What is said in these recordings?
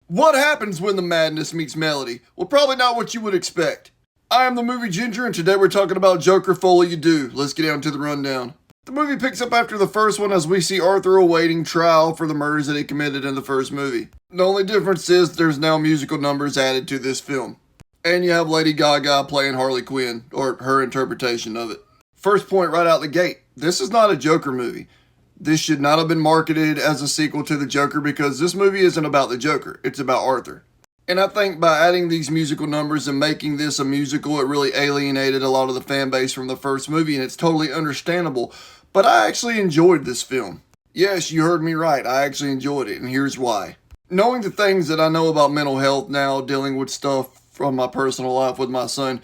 What happens when the madness meets melody? Well, probably not what you would expect. I am the Movie Ginger, and today we're talking about Joker Folie, Deux. Let's get down to the rundown. The movie picks up after the first one as we see Arthur awaiting trial for the murders that he committed in the first movie. The only difference is there's now musical numbers added to this film. And you have Lady Gaga playing Harley Quinn, or her interpretation of it. First point right out the gate, this is not a Joker movie. This should not have been marketed as a sequel to the Joker because this movie isn't about the Joker, it's about Arthur. And I think by adding these musical numbers and making this a musical, it really alienated a lot of the fan base from the first movie, and it's totally understandable. But I actually enjoyed this film. Yes, you heard me right, I actually enjoyed it, and here's why. Knowing the things that I know about mental health now, dealing with stuff from my personal life with my son,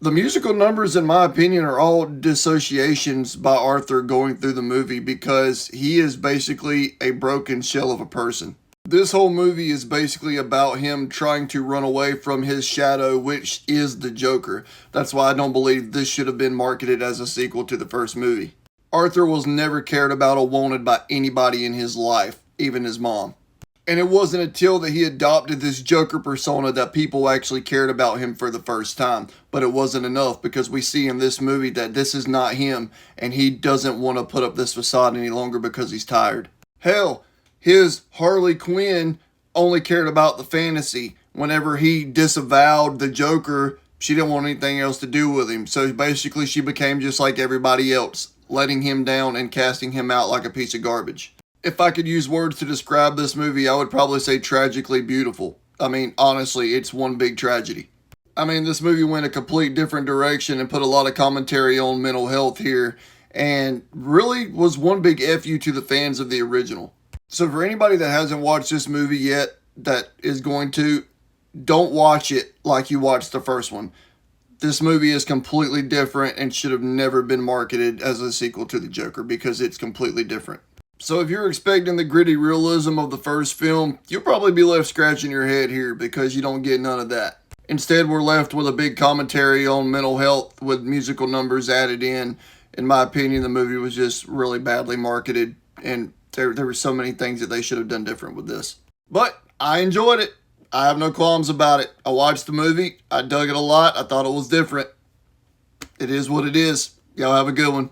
the musical numbers, in my opinion, are all dissociations by Arthur going through the movie because he is basically a broken shell of a person. This whole movie is basically about him trying to run away from his shadow, which is the Joker. That's why I don't believe this should have been marketed as a sequel to the first movie. Arthur was never cared about or wanted by anybody in his life, even his mom. And it wasn't until that he adopted this Joker persona that people actually cared about him for the first time. But it wasn't enough because we see in this movie that this is not him and he doesn't want to put up this facade any longer because he's tired. Hell, his Harley Quinn only cared about the fantasy. Whenever he disavowed the Joker, she didn't want anything else to do with him. So basically she became just like everybody else, letting him down and casting him out like a piece of garbage. If I could use words to describe this movie, I would probably say tragically beautiful. I mean, honestly, it's one big tragedy. I mean, this movie went a complete different direction and put a lot of commentary on mental health here, and really was one big F you to the fans of the original. So for anybody that hasn't watched this movie yet, that is going to, don't watch it like you watched the first one. This movie is completely different and should have never been marketed as a sequel to the Joker because it's completely different. So if you're expecting the gritty realism of the first film, you'll probably be left scratching your head here because you don't get none of that. Instead, we're left with a big commentary on mental health with musical numbers added in. In my opinion, the movie was just really badly marketed, and there were so many things that they should have done different with this. But I enjoyed it. I have no qualms about it. I watched the movie. I dug it a lot. I thought it was different. It is what it is. Y'all have a good one.